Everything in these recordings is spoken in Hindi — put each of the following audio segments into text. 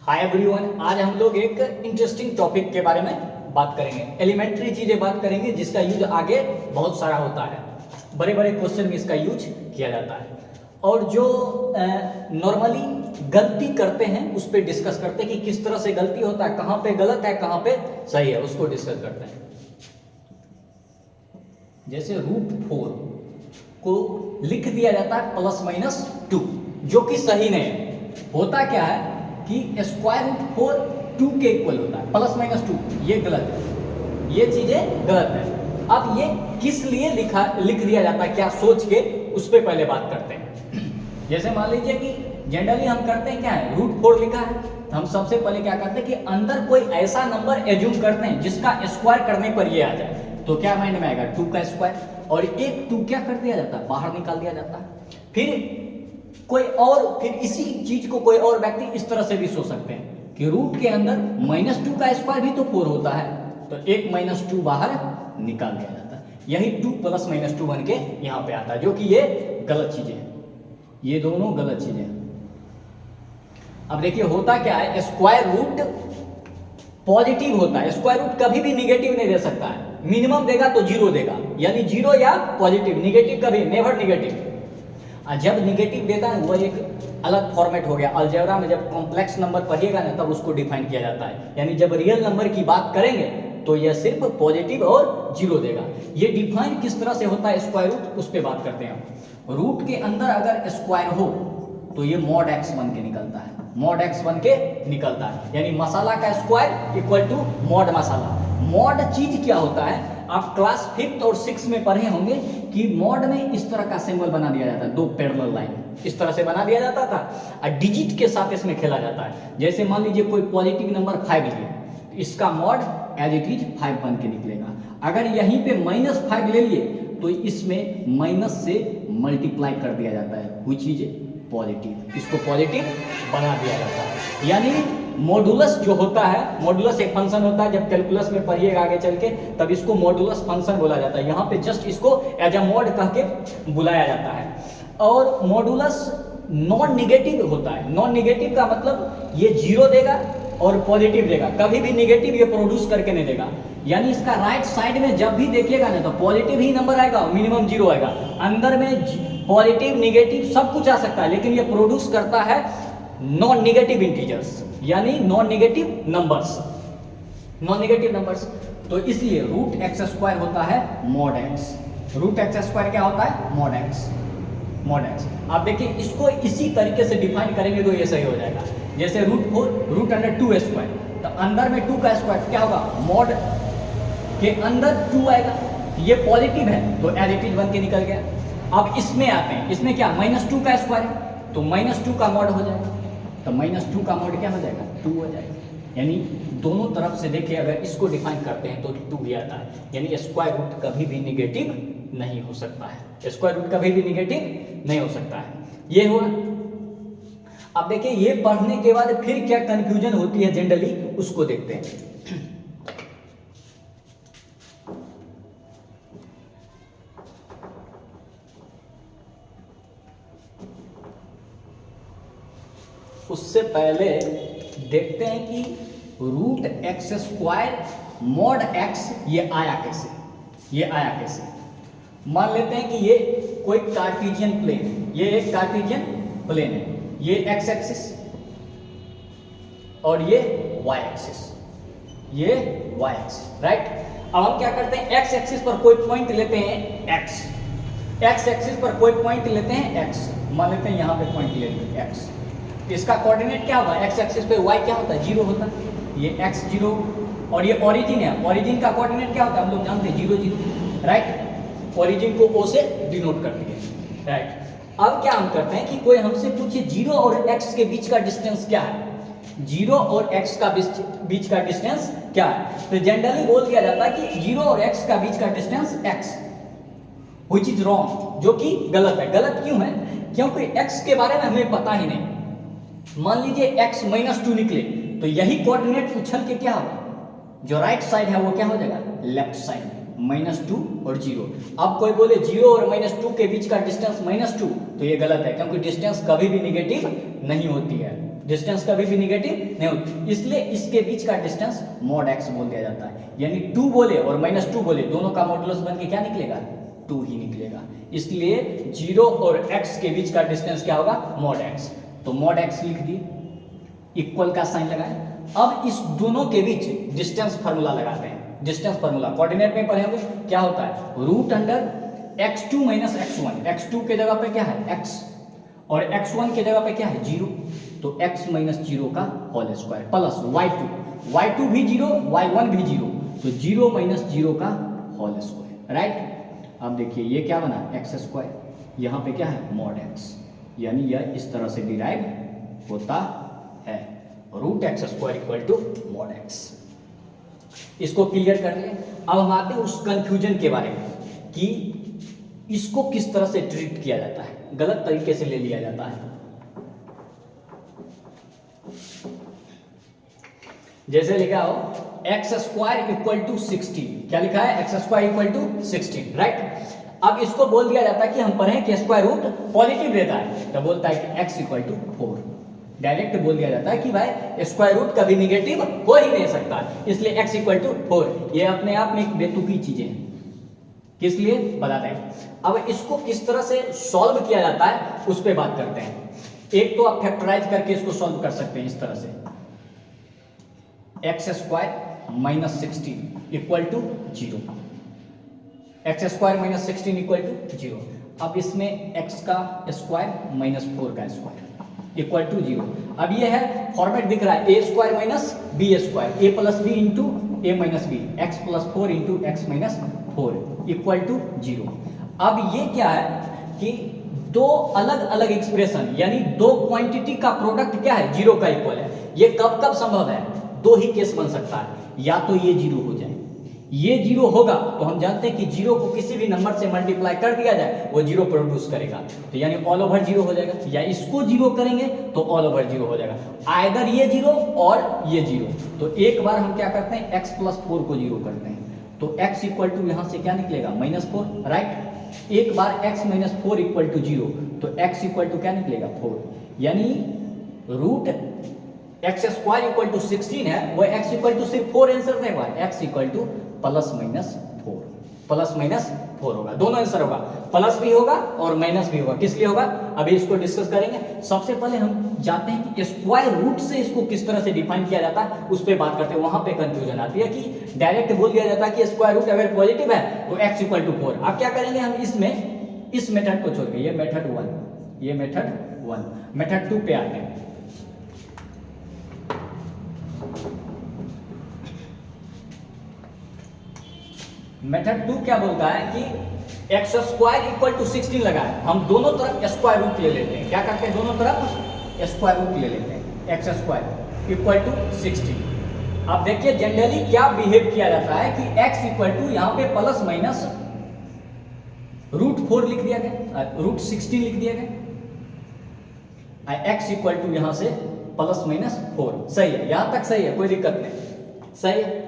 हाय एवरीवन, आज हम लोग एक इंटरेस्टिंग टॉपिक के बारे में बात करेंगे। एलिमेंट्री चीजें बात करेंगे जिसका यूज आगे बहुत सारा होता है। बड़े बड़े क्वेश्चन में इसका यूज किया जाता है और जो नॉर्मली गलती करते हैं उस पर डिस्कस करते हैं कि किस तरह से गलती होता है, कहाँ पे गलत है कहाँ पे सही है, उसको डिस्कस करते हैं। जैसे √4 को लिख दिया जाता है +-2, जो कि सही नहीं है। होता क्या है कि √4 2 के इक्वल होता है, +-2, ये गलत है, ये चीजें गलत है। अब ये किस लिए लिख दिया जाता है, क्या सोच के, उस पर पहले बात करते हैं। जैसे मान लीजिए कि जनरली हम करते हैं क्या है, √4 लिखा है, हम सबसे पहले क्या करते हैं कि अंदर कोई ऐसा नंबर एज्यूम करते हैं जिसका स्क्वायर करने पर ये आ जाए, तो क्या माइंड में आएगा 2 का स्क्वायर, और एक 2 क्या कर दिया जाता है, बाहर निकाल दिया जाता है। फिर इसी चीज को कोई और व्यक्ति इस तरह से भी सोच सकते हैं कि रूट के अंदर -2 का स्क्वायर भी तो 4 होता है, तो एक -2 बाहर निकाल दिया जाता है। यही 2 + -2 बन के यहाँ पे आता है, जो कि ये गलत चीजें हैं, ये दोनों गलत चीजें हैं। अब देखिए होता क्या है, स्क्वायर रूट पॉजिटिव होता है, स्क्वायर रूट कभी भी निगेटिव नहीं दे सकता है। मिनिमम देगा तो 0 देगा, यानी 0 या पॉजिटिव, निगेटिव कभी नेवर निगेटिव। जब निगेटिव देता है वो एक अलग फॉर्मेट हो गया। अलजेब्रा में जब कॉम्प्लेक्स नंबर पढ़िएगा ना तब उसको डिफाइन किया जाता है, यानी जब रियल नंबर की बात करेंगे तो यह सिर्फ पॉजिटिव और 0 देगा। ये डिफाइन किस तरह से होता है स्क्वायर रूट, उस पर बात करते हैं। रूट के अंदर अगर स्क्वायर हो तो ये mod x बन के निकलता है, mod x बन के निकलता है, यानी मसाला का स्क्वायर इक्वल टू mod मसाला। mod चीज क्या होता है, आप क्लास 5th और 6th में पढ़े होंगे कि mod में इस तरह का सिंबल बना दिया जाता है, 2 पैरेलल लाइन इस तरह से बना दिया जाता था और डिजिट के साथ इसमें खेला जाता है। जैसे मान लीजिए कोई पॉजिटिव नंबर 5 लिए, इसका mod एज इट इज 5 बन के निकलेगा। अगर यहीं पे -5 ले लिए तो इसमें माइनस से मल्टीप्लाई कर दिया जाता है, वो चीज पॉजिटिव, इसको पॉजिटिव बना दिया जाता है। यानी मॉडुलस जो होता है, मॉडुलस एक फंक्शन होता है, जब कैलकुलस में पढ़िएगा आगे चल के तब इसको मॉडुलस फंक्शन बोला जाता है। यहाँ पे जस्ट इसको एज अ मॉड कह के बुलाया जाता है। और मॉडुलस नॉन निगेटिव होता है। नॉन निगेटिव का मतलब ये 0 देगा और पॉजिटिव देगा, कभी भी निगेटिव ये प्रोड्यूस करके नहीं देगा। यानी इसका राइट साइड में जब भी देखिएगा ना तो पॉजिटिव ही नंबर आएगा, मिनिमम 0 आएगा। अंदर में पॉजिटिव निगेटिव सब कुछ आ सकता है, लेकिन ये प्रोड्यूस करता है नॉन निगेटिव इंटीजर्स, यानी non negative numbers, non negative numbers. तो इसलिए √x² होता है mod x। √x² क्या होता है, mod x। आप देखिए इसको इसी तरीके से डिफाइन करेंगे तो ये सही हो जाएगा। जैसे √4 √2² तो अंदर में 2 का स्क्वायर क्या होगा, mod के अंदर 2 आएगा, ये पॉजिटिव है तो एज इट इज बन के निकल गया। अब इसमें आते हैं, इसमें क्या -2 का स्क्वायर है तो -2 का mod हो जाएगा, तो -2 का mod क्या हो जाएगा, 2 हो जाएगा। यानी दोनों तरफ से देखिए अगर इसको डिफाइन करते हैं तो 2 ही आता है, यानी स्क्वायर रूट कभी भी निगेटिव नहीं हो सकता है, स्क्वायर रूट कभी भी निगेटिव नहीं हो सकता है। ये हुआ। अब देखिए ये पढ़ने के बाद फिर क्या कंफ्यूजन होती है जनरली, उसको देखते हैं। उससे पहले देखते हैं कि √x² mod x ये आया कैसे, ये आया कैसे। मान लेते हैं कि ये कोई कार्टेशियन प्लेन, ये एक कार्टेशियन प्लेन है, ये x एक्सिस और ये y एक्सिस, ये y एक्सिस, राइट। अब हम क्या करते हैं, x एक्सिस पर कोई पॉइंट लेते हैं x, x एक्सिस पर कोई पॉइंट लेते हैं x, मान लेते हैं यहाँ पे पॉइंट ले लेते हैं x। इसका कोऑर्डिनेट क्या होगा, x एक्सिस पे y क्या होता है, 0 होता है, ये x 0, और ये ओरिजिन है, ओरिजिन का कोऑर्डिनेट क्या होता है हम लोग जानते हैं, 0 0, राइट। ओरिजिन को O से डिनोट करते हैं, राइट। अब क्या हम करते हैं कि कोई हमसे पूछे 0 और x के बीच का डिस्टेंस क्या है, 0 और x का बीच का डिस्टेंस क्या है, तो जनरली बोल दिया जाता है कि 0 और x का बीच का distance x, which is wrong, जो कि गलत है। गलत क्यों है, क्योंकि x के बारे में हमें पता ही नहीं। मान लीजिए x -2 निकले तो यही कोऑर्डिनेट उछल के क्या होगा, जो राइट साइड है वो क्या हो जाएगा, लेफ्ट साइड, -2 और 0। अब कोई बोले 0 और -2 के बीच का डिस्टेंस -2, तो ये गलत है, क्योंकि डिस्टेंस कभी भी निगेटिव नहीं होती है। डिस्टेंस कभी भी निगेटिव नहीं होती, इसलिए इसके बीच का डिस्टेंस मॉड एक्स बोल दिया जाता है। यानी 2 बोले और -2 बोले, दोनों का मॉडुलस बन के क्या निकलेगा, 2 ही निकलेगा। इसलिए 0 और x के बीच का डिस्टेंस क्या होगा, मॉड x। तो मॉड x लिख दिए, इक्वल का साइन लगाएं। अब इस दोनों के बीच डिस्टेंस फार्मूला लगाते हैं। डिस्टेंस फार्मूला कोऑर्डिनेट में पढ़े होंगे, क्या होता है, root under x2 minus x1। x2 के जगह पे क्या है x, और x1 के जगह पे क्या है 0, तो x माइनस 0 का होल स्क्वायर प्लस y2 भी 0, y1 भी 0, तो 0 माइनस 0 का होल स्क्वायर, राइट। अब देखिए ये क्या बना, एक्स स्क्वायर, यहाँ पे क्या है मॉड एक्स, यानी यह इस तरह से डिराइव होता है, root x square equal to mod x. इसको क्लियर कर लिए। अब हम आते हैं उस कंफ्यूजन के बारे में कि इसको किस तरह से ट्रीट किया जाता है, गलत तरीके से ले लिया जाता है। जैसे लिखा हो एक्स स्क्वायर इक्वल टू 16, क्या लिखा है, x square equal to 16, right. अब इसको बोल दिया जाता है कि हम पढ़ें कि स्क्वायर रूट पॉजिटिव रहता है, तो बोलता है कि x इक्वल टू 4। डायरेक्ट बोल दिया जाता है कि भाई स्क्वायर रूट कभी निगेटिव हो ही नहीं सकता, इसलिए x इक्वल टू 4। ये अपने आप में एक बेतुकी चीजें हैं, किस लिए बताते हैं। अब इसको किस तरह से सॉल्व किया जाता है उस पर बात करते हैं। एक तो आप फैक्टराइज करके इसको सॉल्व कर सकते हैं इस तरह से, x square minus 16 equal to 0, x square minus 16 equal to 0। अब इसमें x का स्क्वायर माइनस 4 का स्क्वायर इक्वल टू 0। अब ये है फॉर्मेट दिख रहा है, A square minus B square, A plus B into A minus B, X plus 4 into X minus 4 equal to 0। अब ये क्या है कि दो अलग अलग एक्सप्रेशन, यानी दो क्वांटिटी का प्रोडक्ट क्या है, 0 का इक्वल है। ये कब कब संभव है, दो ही केस बन सकता है, या तो ये 0 हो जाए, ये 0 होगा तो हम जानते हैं कि 0 को किसी भी नंबर से मल्टीप्लाई कर दिया जाए वो 0 प्रोड्यूस करेगा, तो यानी ऑल ओवर 0 हो जाएगा, या इसको 0 करेंगे तो ऑल ओवर 0 हो जाएगा, आइदर ये 0 और ये 0। तो एक बार हम क्या करते हैं, x प्लस 4 को 0 करते हैं, तो x इक्वल टू यहाँ से क्या निकलेगा -4, राइट। एक बार x माइनस 4 इक्वल टू 0, तो x इक्वल टू क्या निकलेगा 4, यानी root x square equal to 16 है, वो x इक्वल टू सिर्फ 4 आंसर नहीं हुआ, x equal to plus minus 4 होगा, दोनों आंसर होगा, प्लस भी होगा और माइनस भी होगा। किस लिए होगा अभी इसको डिस्कस करेंगे। सबसे पहले हम जानते हैं कि स्क्वायर रूट से इसको किस तरह से डिफाइन किया जाता है, उस पर बात करते हैं। वहां पे कंफ्यूजन आती है कि डायरेक्ट बोल दिया जाता है कि स्क्वायर रूट अगर पॉजिटिव है तो x इक्वल टू 4। अब क्या करेंगे हम, इसमें इस मेथड को छोड़ के, ये मेथड 1, ये मेथड 1, मेथड 2 पे आते हैं। मेथड 2 क्या बोलता है कि एक्स स्क्वायर इक्वल टू 16 लगाए, हम दोनों तरफ स्क्वायर रूट ले लेते हैं। क्या करते हैं, दोनों तरफ स्क्वायर रूट ले लेते हैं, एक्स स्क्वायर इक्वल टू 16। अब देखिए जनरली क्या बिहेव किया जाता है कि x इक्वल टू यहाँ पे प्लस माइनस √4 लिख दिया गया, √16 लिख दिया गया, x इक्वल टू यहाँ से प्लस माइनस 4। सही है, यहां तक सही है, कोई दिक्कत नहीं, सही है।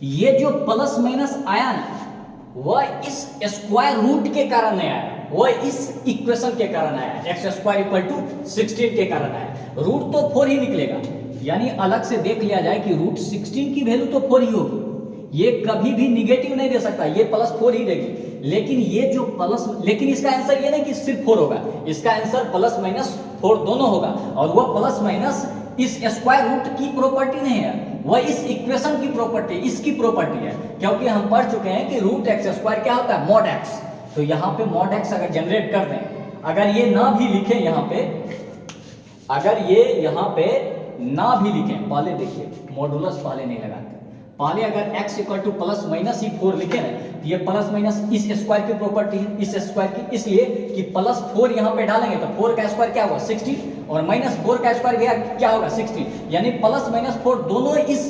ये जो प्लस माइनस आया ना, वह इस स्क्वायर रूट के कारण नहीं आया, वह इस इक्वेशन के कारण आया, एक्स स्क्वायर इक्वल टू 16 के कारण आया। रूट तो 4 ही निकलेगा, यानी अलग से देख लिया जाए कि √16 की वैल्यू तो 4 ही होगी, ये कभी भी निगेटिव नहीं दे सकता, ये +4 ही देगी। लेकिन ये जो प्लस, लेकिन इसका आंसर ये नहीं कि सिर्फ 4 होगा, इसका आंसर प्लस माइनस 4 दोनों होगा, और वह प्लस माइनस इस स्क्वायर रूट की प्रॉपर्टी नहीं है, वह इस इक्वेशन की प्रॉपर्टी, इसकी प्रॉपर्टी है। क्योंकि हम पढ़ चुके हैं कि रूट एक्स स्क्वायर क्या होता है, मॉड एक्स। तो यहाँ पे मॉड एक्स अगर जनरेट कर दें, अगर ये ना भी लिखे यहाँ पे, अगर ये यहाँ पे ना भी लिखें, पहले देखिए मॉडुलस पहले नहीं लगाते, पहले अगर x equal to plus minus ही 4 लिखे ना, ये प्लस माइनस इस स्क्वायर की प्रॉपर्टी है, इस स्क्वायर की, इसलिए कि +4 यहाँ पे डालेंगे तो 4 का स्क्वायर क्या होगा 16, और -4 का स्क्वायर भी क्या होगा 16, यानी प्लस माइनस 4 दोनों इस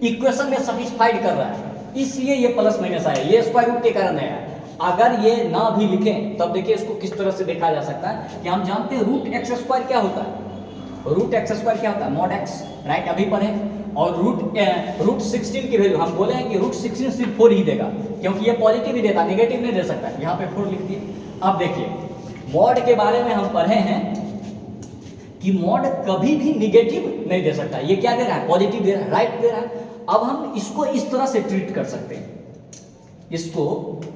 इक्वेशन में सैटिस्फाइड कर रहा है, इसलिए ये प्लस माइनस आया, ये स्क्वायर रूट के कारण आया। अगर ये ना भी लिखें तब देखिए इसको किस तरह से देखा जा सकता है कि हम जानते हैं रूट एक्स स्क्वायर क्या होता है, रूट एक्स स्क्वायर क्या होता है, मॉड एक्स, राइट, अभी पढ़े। और रूट 16 की वैल्यू हम बोले हैं कि रूट 16 सिर्फ 4 ही देगा, क्योंकि ये पॉजिटिव ही देता, नेगेटिव नहीं दे सकता, यहाँ पे 4 लिख दिए। अब देखिए मॉड के बारे में हम पढ़े हैं कि मॉड कभी भी निगेटिव नहीं दे सकता। ये क्या दे रहा है? पॉजिटिव दे रहा है, राइट दे रहा है। अब हम इसको इस तरह से ट्रीट कर सकते हैं इसको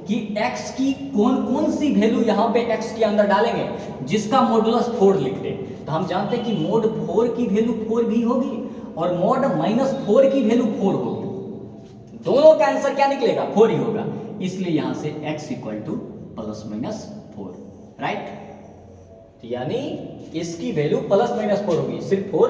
कि x की कौन कौन सी वैल्यू यहाँ पे x के अंदर डालेंगे जिसका मॉडुलस 4 लिख दे। तो हम जानते हैं कि मोड 4 की वैल्यू 4 भी होगी और मोड -4 की वैल्यू 4 होगी। दोनों का आंसर क्या निकलेगा? 4 ही होगा। इसलिए यहां से x ±4, राइट। यानी इसकी वैल्यू +-4 होगी, सिर्फ 4